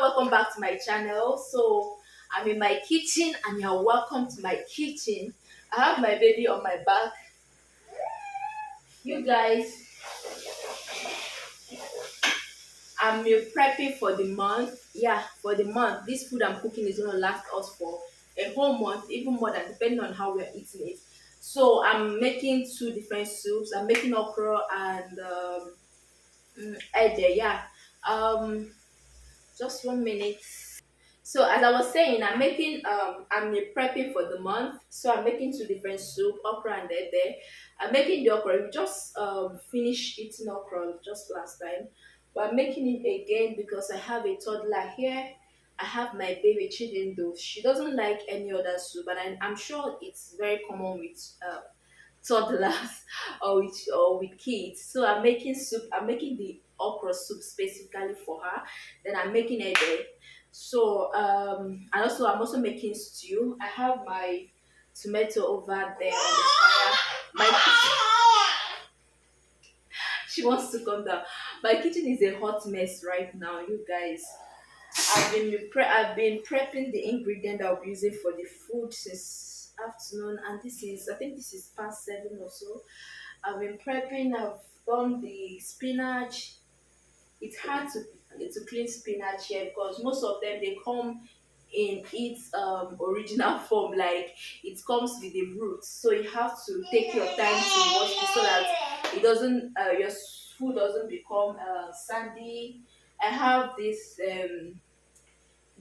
welcome back to my channel. So I'm in my kitchen and you're welcome to my kitchen. I have my baby on my back. You guys, I'm meal prepping for the month. Yeah, for the month. This food I'm cooking is gonna last us for a whole month, even more than, depending on how we're eating it. So I'm making two different soups. I'm making okra and ede. Yeah. Um, just 1 minute. So as I was saying, I'm meal prepping for the month. So I'm making two different soup, okra and ede. I'm making the okra. We just finished eating okra just last time, but I'm making it again because I have a toddler here. I have my baby Chidindo. She doesn't like any other soup, but I'm sure it's very common with toddlers or with kids. So I'm making soup. I'm making the okra soup specifically for her. Then I'm making it there. So and also I'm also making stew. I have my tomato over there on the fire. She wants to come down. My kitchen is a hot mess right now, you guys. I've been prepping the ingredient I'll be using for the food since afternoon, and I think this is past 7 or so. I've been prepping. I've done the spinach. It's hard to clean spinach here because most of them they come in its original form, like it comes with the roots, so you have to take your time to wash it so that it doesn't your food doesn't become sandy. I have this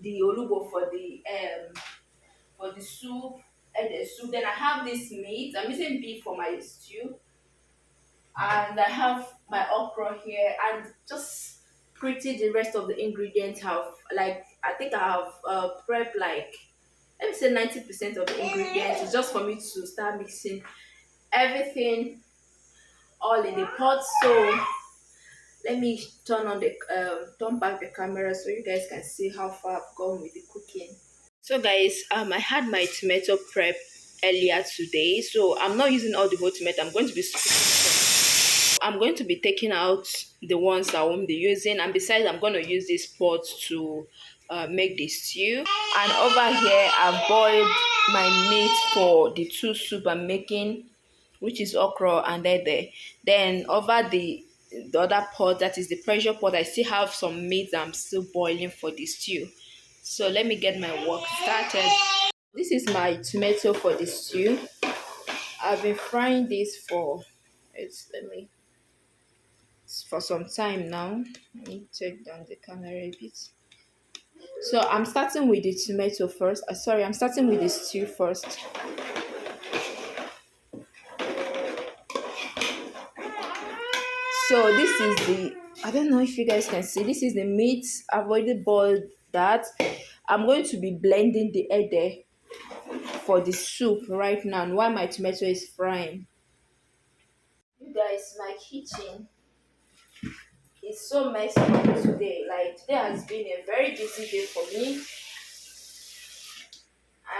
the olubo for the soup and the soup. Then I have this meat. I'm using beef for my stew, and I have my okra here, and just pretty the rest of the ingredients have, like, I think I have prep, like, let me say 90% of the ingredients. It's just for me to start mixing everything all in the pot. So let me turn back the camera so you guys can see how far I've gone with the cooking. So guys, I had my tomato prep earlier today, so I'm not using all the whole tomato. I'm going to be taking out the ones I won't be using, and besides, I'm going to use this pot to make the stew. And over here, I've boiled my meat for the two soup I'm making, which is okra and ede. Then over the other pot, that is the pressure pot, I still have some meat that I'm still boiling for the stew. So let me get my work started. This is my tomato for the stew. I've been frying this for some time now. Let me take down the camera a bit. So I'm starting with the tomato first. Sorry, I'm starting with the stew first. So this is I don't know if you guys can see, this is the meat. I've already boiled that. I'm going to be blending the ede for the soup right now while my tomato is frying. You guys, my kitchen is so messy today. Like, today has been a very busy day for me,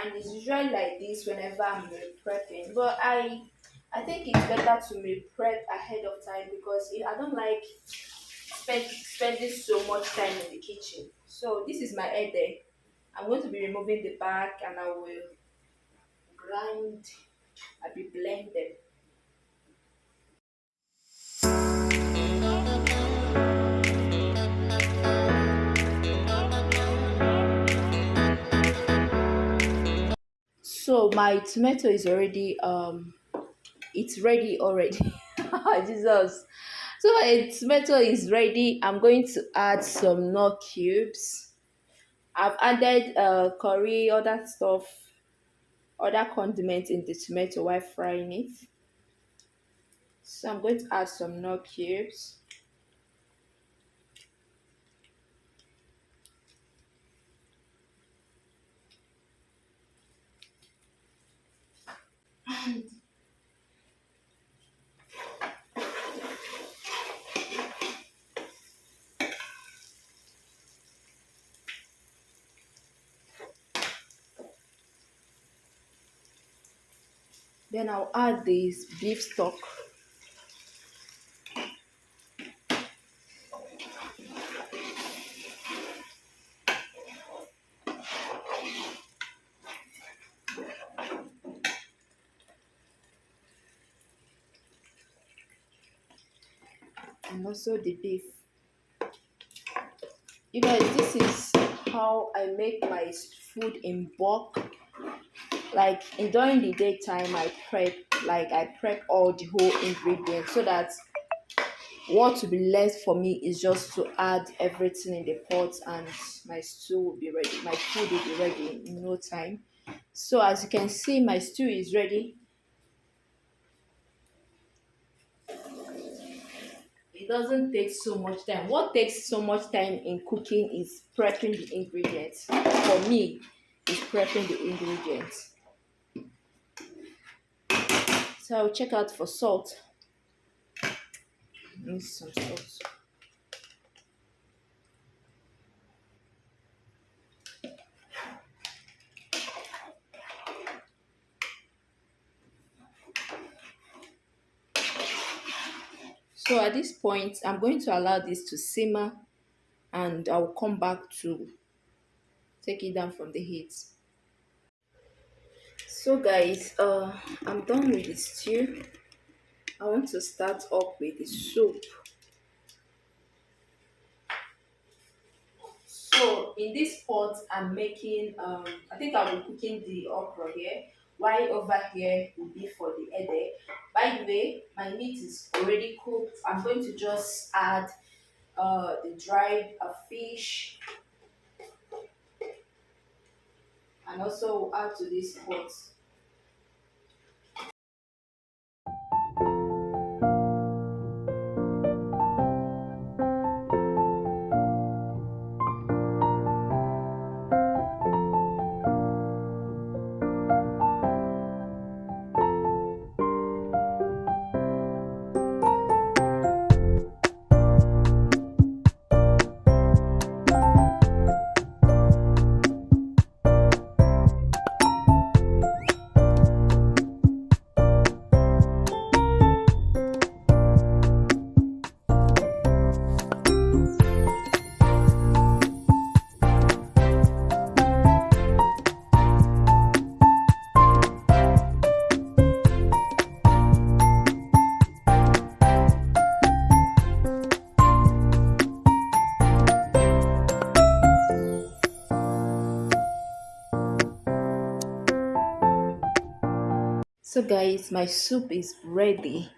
and it's usually like this whenever I'm meal prepping. But I think it's better to meal prep ahead of time because I don't like spending so much time in the kitchen. So this is my ede. I'm going to be removing the back, and I will grind. I'll be blending. So my tomato is already it's ready already. Jesus. So my tomato is ready. I'm going to add some nut cubes. I've added curry, other stuff, other condiments in the tomato while frying it. So I'm going to add some nut cubes. Then I'll add this beef stock. and also the beef. You guys, this is how I make my food in bulk. Like during the daytime, I prep all the whole ingredients so that what will be left for me is just to add everything in the pot, and my stew will be ready. My food will be ready in no time. So as you can see, my stew is ready. It doesn't take so much time. What takes so much time in cooking is prepping the ingredients. For me, is prepping the ingredients. So I'll check out for salt. Need some salt. So at this point, I'm going to allow this to simmer, and I'll come back to take it down from the heat. So guys, I'm done with the stew. I want to start up with the soup. So in this pot, I'm making, I think I'll be cooking the okra here. While over here will be for the ede. By the way, my meat is already cooked. I'm going to just add the dried fish, and also add to this pot. So guys, my soup is ready.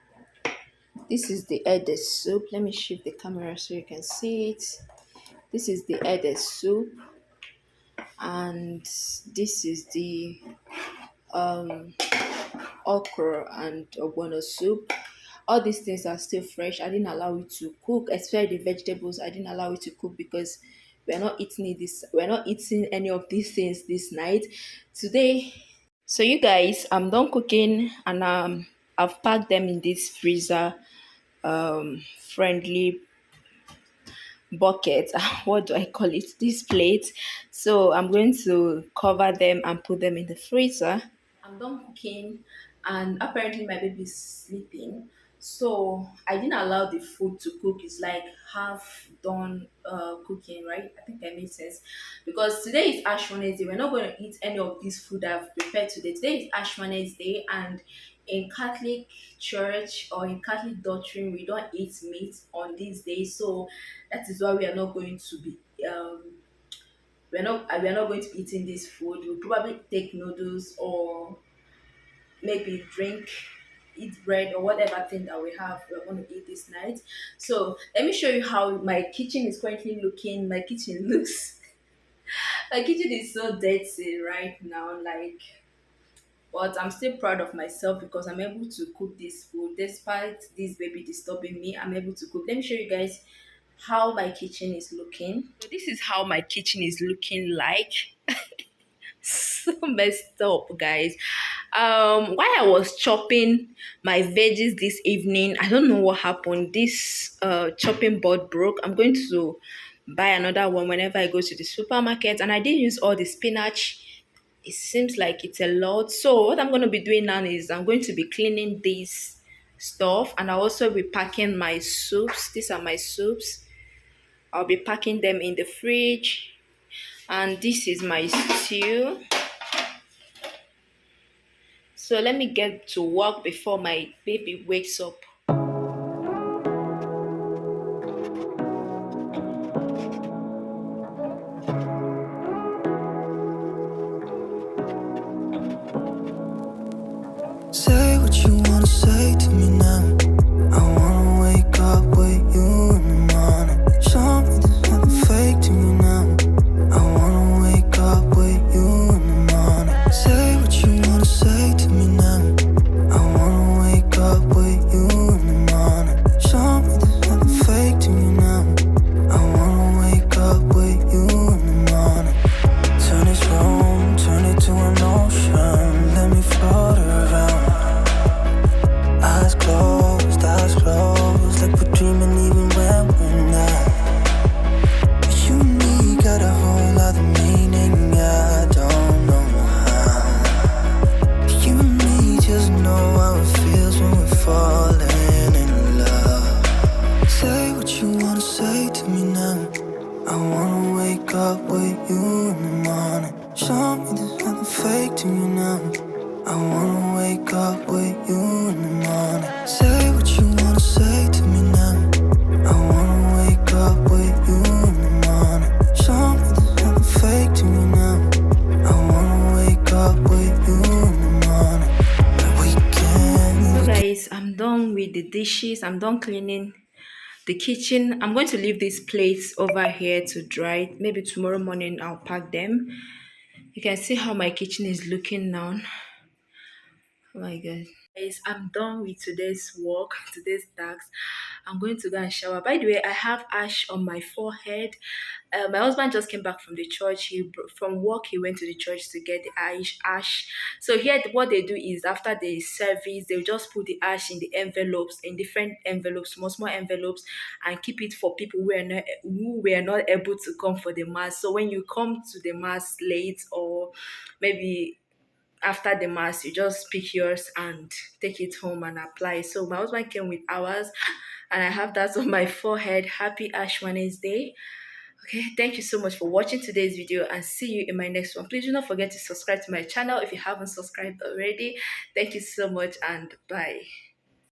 This is the ede soup. Let me shift the camera so you can see it. This is the ede soup, and this is the um okra and ogbono soup. All these things are still fresh. I didn't allow it to cook, especially the vegetables. I didn't allow it to cook because we're not eating it this. We're not eating any of these things this night. Today. So you guys, I'm done cooking, and I've packed them in this freezer friendly bucket. What do I call it? This plate. So I'm going to cover them and put them in the freezer. I'm done cooking, and apparently my baby is sleeping. So I didn't allow the food to cook. It's like half done cooking, right? I think that makes sense. Because today is Ash Wednesday. We're not going to eat any of this food I've prepared today. Today is Ash Wednesday, and in Catholic church or in Catholic doctrine, we don't eat meat on these days. So that is why we are not going to be we're not going to be eating this food. We'll probably take noodles, or maybe drink, eat bread, or whatever thing that we have we're going to eat this night. So let me show you how my kitchen is currently looking. My kitchen looks my kitchen is so dirty right now, like, but I'm still proud of myself because I'm able to cook this food despite this baby disturbing me. I'm able to cook. Let me show you guys how my kitchen is looking. So this is how my kitchen is looking like. So messed up, guys. While I was chopping my veggies this evening, I don't know what happened. This chopping board broke. I'm going to buy another one whenever I go to the supermarket, and I didn't use all the spinach. It seems like it's a lot. So what I'm going to be doing now is I'm going to be cleaning this stuff, and I'll also be packing my soups. These are my soups. I'll be packing them in the fridge. And this is my stew. So let me get to work before my baby wakes up. Say what you wanna say to me now. I wanna wake up with you in the morning. Show me there's nothing fake to me now. I wanna wake up with you in the morning. Say what you wanna say to me now. I wanna wake up with you in the morning. Show me there's nothing fake to me now. I wanna wake up with you in the morning. Turn this room, turn it to an ocean. Let me float around. Eyes closed, like we're dreaming even when we're not. You and me got a whole other meaning, I don't know how. You and me just know how it feels when we're falling in love. Say what you wanna say to me now. I wanna wake up with you in the morning. Show me there's nothing fake to me now. I wanna wake up with you in the morning. Say what you wanna say to me now. I wanna wake up with you in the morning. Show me there's nothing fake to me now. I wanna wake up with you in the morning. So guys, I'm done with the dishes. I'm done cleaning the kitchen. I'm going to leave these plates over here to dry. Maybe tomorrow morning I'll pack them. You can see how my kitchen is looking now. Oh my god. Guys, I'm done with today's work, today's task. I'm going to go and shower. By the way, I have ash on my forehead. My husband just came back from the church. From work, he went to the church to get the ash. So here, what they do is after the service, they'll just put the ash in the envelopes, in different envelopes, small envelopes, and keep it for people who were not able to come for the mass. So when you come to the mass late, or maybe after the mass, you just pick yours and take it home and apply. So my husband came with ours, and I have that on my forehead. Happy Ash Wednesday. Okay, thank you so much for watching today's video, and see you in my next one. Please do not forget to subscribe to my channel if you haven't subscribed already. Thank you so much, and bye.